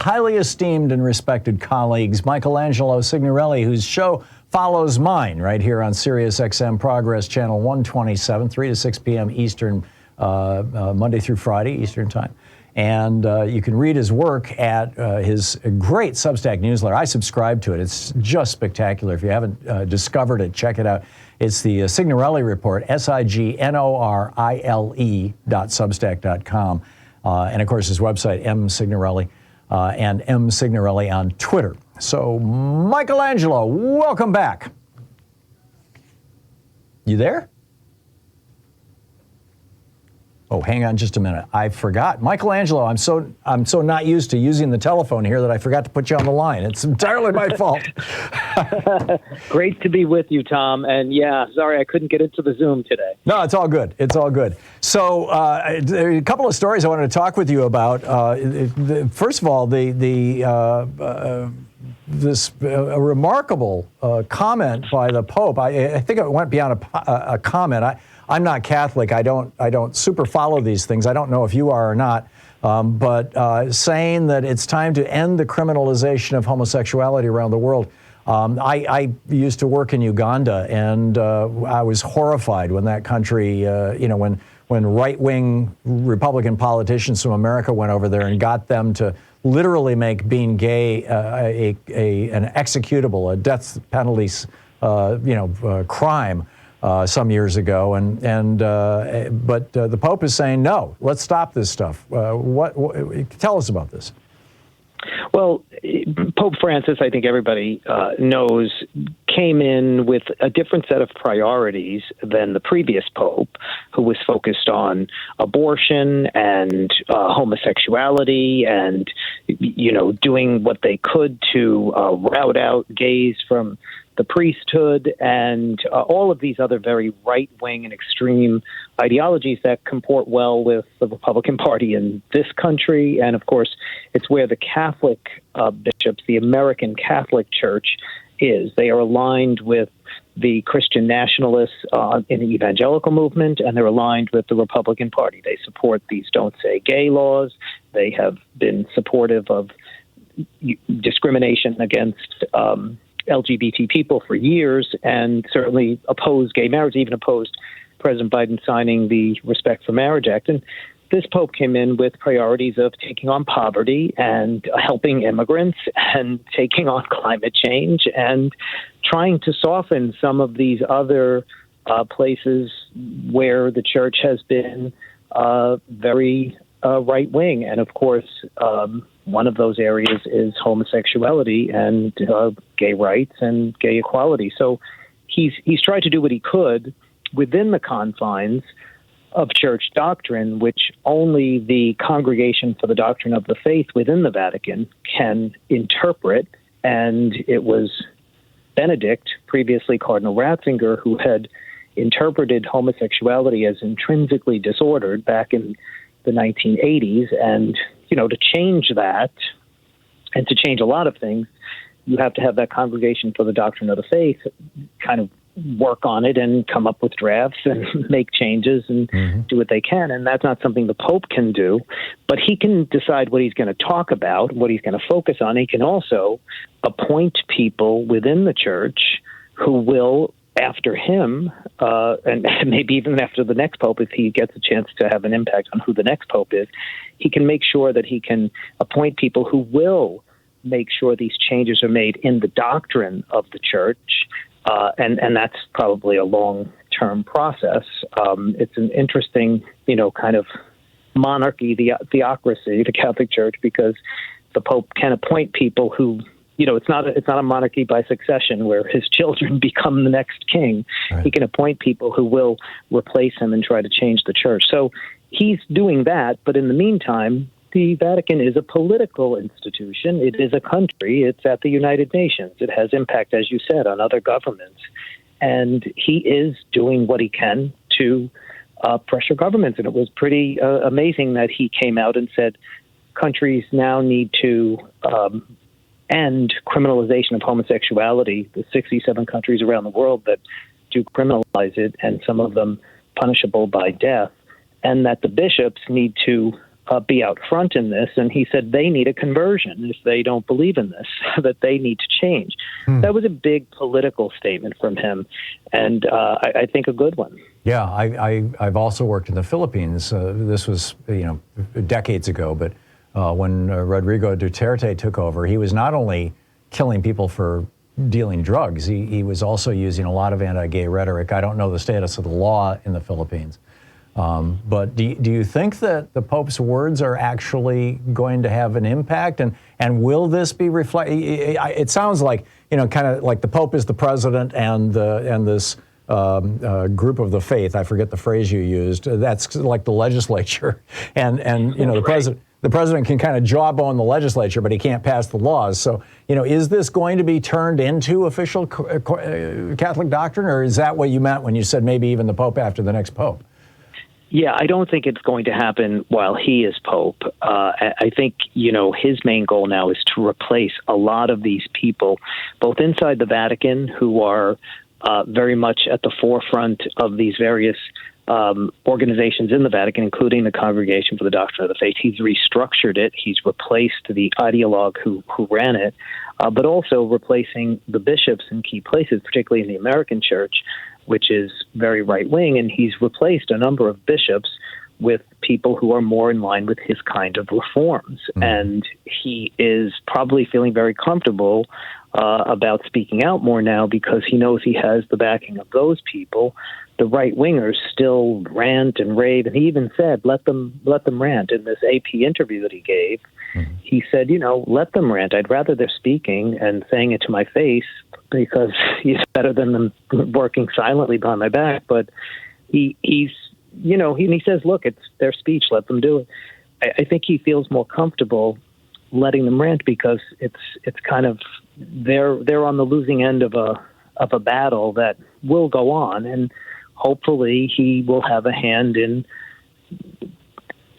Highly esteemed and respected colleagues, Michelangelo Signorile, whose show follows mine right here on Sirius XM Progress Channel 127, 3 to 6 p.m. Eastern, Monday through Friday, Eastern Time. And you can read his work at his great Substack newsletter. I subscribe to it. It's just spectacular. If you haven't discovered it, check it out. It's the Signorile Report, signorile.substack.com. And, of course, his website, Signorile. And Signorile on Twitter. So, Michelangelo, welcome back. You there? Oh, hang on just a minute. I forgot. Michelangelo, I'm so not used to using the telephone here that I forgot to put you on the line. It's entirely my fault. Great to be with you, Tom. And yeah, sorry I couldn't get into the Zoom today. No, it's all good. It's all good. So there are a couple of stories I wanted to talk with you about. First of all, this remarkable comment by the Pope. I think it went beyond a comment. I'm not Catholic. I don't super follow these things. I don't know if you are or not. But saying that it's time to end the criminalization of homosexuality around the world. I used to work in Uganda, and I was horrified when that country, when right-wing Republican politicians from America went over there and got them to literally make being gay an executable, a death penalty, crime. Some years ago, but the Pope is saying no. Let's stop this stuff. Tell us about this? Well, Pope Francis, I think everybody knows, came in with a different set of priorities than the previous Pope, who was focused on abortion and homosexuality and doing what they could to rout out gays from the priesthood, and all of these other very right-wing and extreme ideologies that comport well with the Republican Party in this country. And, of course, it's where the Catholic bishops, the American Catholic Church, is. They are aligned with the Christian nationalists in the evangelical movement, and they're aligned with the Republican Party. They support these Don't Say Gay laws. They have been supportive of discrimination against LGBT people for years, and certainly opposed gay marriage, even opposed President Biden signing the Respect for Marriage Act. And this Pope came in with priorities of taking on poverty and helping immigrants and taking on climate change and trying to soften some of these other places where the church has been very right-wing. And, of course, one of those areas is homosexuality and gay rights and gay equality. So he's tried to do what he could within the confines of church doctrine, which only the Congregation for the Doctrine of the Faith within the Vatican can interpret. And it was Benedict, previously Cardinal Ratzinger, who had interpreted homosexuality as intrinsically disordered back in the 1980s. And to change that and to change a lot of things, you have to have that Congregation for the Doctrine of the Faith kind of work on it and come up with drafts and make changes and do what they can. And that's not something the Pope can do, but he can decide what he's going to talk about, what he's going to focus on. He can also appoint people within the church who will, after him, and maybe even after the next Pope, if he gets a chance to have an impact on who the next Pope is, he can make sure that he can appoint people who will make sure these changes are made in the doctrine of the church. And that's probably a long-term process. It's an interesting, kind of monarchy, theocracy, the Catholic Church, because the Pope can appoint people who, it's not a monarchy by succession where his children become the next king. Right. He can appoint people who will replace him and try to change the church. So he's doing that, but in the meantime, the Vatican is a political institution. It is a country. It's at the United Nations. It has impact, as you said, on other governments. And he is doing what he can to pressure governments. And it was pretty amazing that he came out and said countries now need to end criminalization of homosexuality. The 67 countries around the world that do criminalize it, and some of them punishable by death, and that the bishops need to be out front in this, and he said they need a conversion if they don't believe in this, that they need to change. That was a big political statement from him, and I think a good one. Yeah, I've also worked in the Philippines. This was decades ago, but when Rodrigo Duterte took over, he was not only killing people for dealing drugs, he was also using a lot of anti-gay rhetoric. I don't know the status of the law in the Philippines. But do you think that the Pope's words are actually going to have an impact? And will this be reflected? It sounds like, kind of like the Pope is the president and this group of the faith, I forget the phrase you used, that's like the legislature. And the president can kind of jawbone the legislature, but he can't pass the laws. So, is this going to be turned into official Catholic doctrine, or is that what you meant when you said maybe even the Pope after the next Pope? Yeah, I don't think it's going to happen while he is Pope. I think, his main goal now is to replace a lot of these people, both inside the Vatican, who are very much at the forefront of these various organizations in the Vatican, including the Congregation for the Doctrine of the Faith. He's restructured it. He's replaced the ideologue who ran it, but also replacing the bishops in key places, particularly in the American Church, which is very right-wing, and he's replaced a number of bishops with people who are more in line with his kind of reforms. And he is probably feeling very comfortable about speaking out more now because he knows he has the backing of those people. The right-wingers still rant and rave, and he even said, let them rant. In this AP interview that he gave, he said, let them rant. I'd rather they're speaking and saying it to my face because he's better than them working silently behind my back. But he says, look, it's their speech. Let them do it. I think he feels more comfortable letting them rant because it's kind of they're on the losing end of a battle that will go on, and hopefully he will have a hand in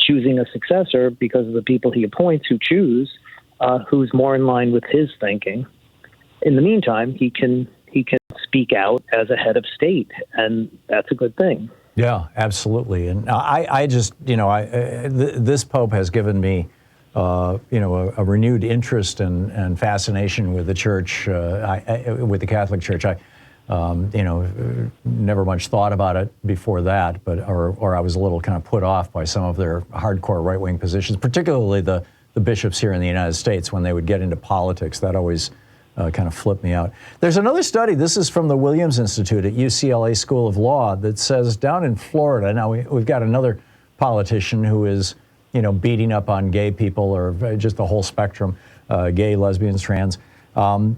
choosing a successor because of the people he appoints who choose who's more in line with his thinking. In the meantime, he can speak out as a head of state, and that's a good thing. Yeah, absolutely. And I just, this Pope has given me, a renewed interest and fascination with the Church, with the Catholic Church. I never much thought about it before that, but or I was a little kind of put off by some of their hardcore right-wing positions, particularly the bishops here in the United States when they would get into politics. That always kind of flipped me out. There's another study, this is from the Williams Institute at UCLA School of Law, that says down in Florida, now we've got another politician who is, beating up on gay people or just the whole spectrum, gay, lesbians, trans. Ron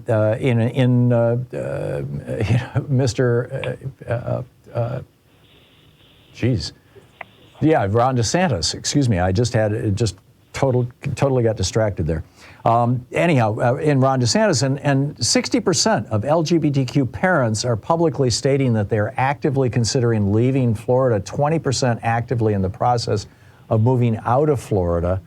DeSantis, excuse me, I just totally got distracted there. In Ron DeSantis, and 60% of LGBTQ parents are publicly stating that they're actively considering leaving Florida, 20% actively in the process of moving out of Florida.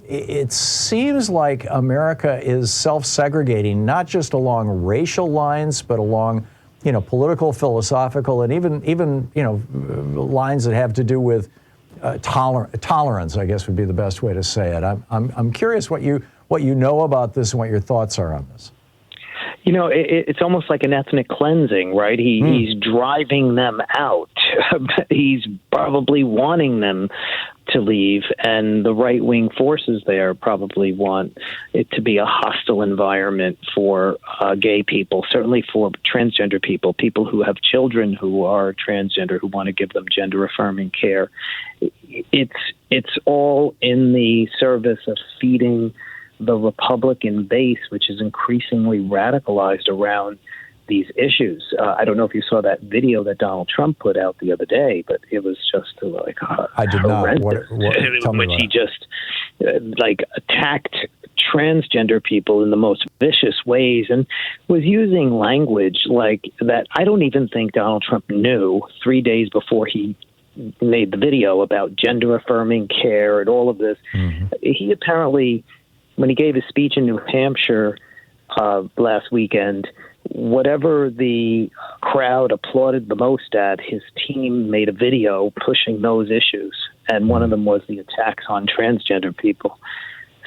It seems like America is self-segregating, not just along racial lines, but along, political, philosophical, and even lines that have to do with tolerance, I guess would be the best way to say it. I'm curious what you know about this and what your thoughts are on this. It's almost like an ethnic cleansing, right? He's driving them out. He's probably wanting them to leave, and the right-wing forces there probably want it to be a hostile environment for gay people, certainly for transgender people who have children who are transgender, who want to give them gender-affirming care. It's all in the service of feeding the Republican base, which is increasingly radicalized around these issues. I don't know if you saw that video that Donald Trump put out the other day, but it was just like I did horrendous. Not. Tell me which he just attacked transgender people in the most vicious ways and was using language like that. I don't even think Donald Trump knew 3 days before he made the video about gender affirming care and all of this. Mm-hmm. He apparently, when he gave his speech in New Hampshire last weekend, whatever the crowd applauded the most at, his team made a video pushing those issues. and one of them was the attacks on transgender people.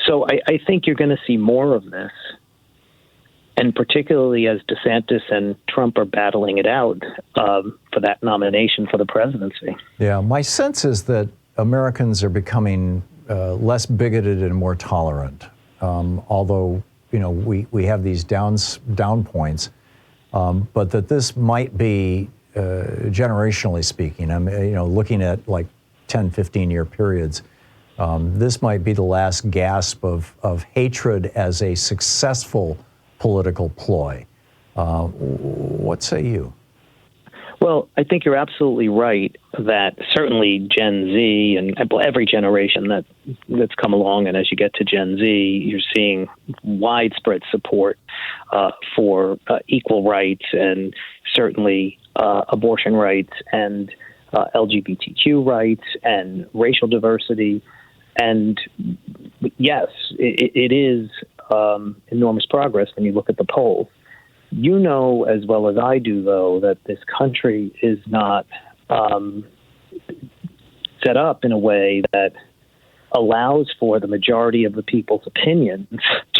So I think you're going to see more of this, and particularly as DeSantis and Trump are battling it out for that nomination for the presidency. Yeah, my sense is that Americans are becoming less bigoted and more tolerant, although we have these down points, but that this might be, generationally speaking, looking at like 10, 15-year periods, this might be the last gasp of hatred as a successful political ploy. What say you? Well, I think you're absolutely right that certainly Gen Z and every generation that's come along, and as you get to Gen Z, you're seeing widespread support for equal rights and certainly abortion rights and LGBTQ rights and racial diversity. And yes, it is enormous progress when you look at the polls. You know as well as I do, though, that this country is not set up in a way that allows for the majority of the people's opinions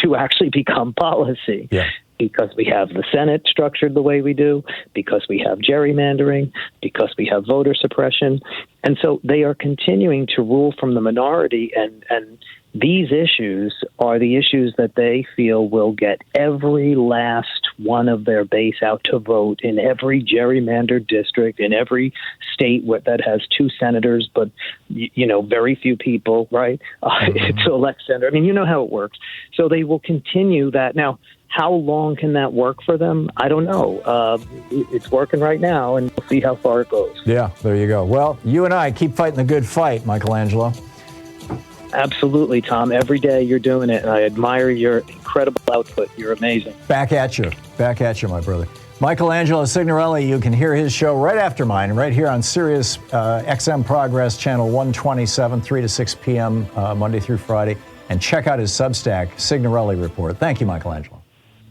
to actually become policy. Yeah. Because we have the Senate structured the way we do, because we have gerrymandering, because we have voter suppression. And so they are continuing to rule from the minority, and these issues are the issues that they feel will get every last one of their base out to vote in every gerrymandered district, in every state that has 2 senators, but, very few people, right, to elect senator. I mean, you know how it works. So they will continue that. Now, how long can that work for them? I don't know. It's working right now, and we'll see how far it goes. Yeah, there you go. Well, you and I keep fighting the good fight, Michelangelo. Absolutely, Tom. Every day you're doing it, and I admire your incredible output. You're amazing. Back at you, my brother. Michelangelo Signorile, you can hear his show right after mine, right here on Sirius XM Progress, channel 127, 3 to 6 p.m. Monday through Friday. And check out his Substack, Signorile Report. Thank you, Michelangelo.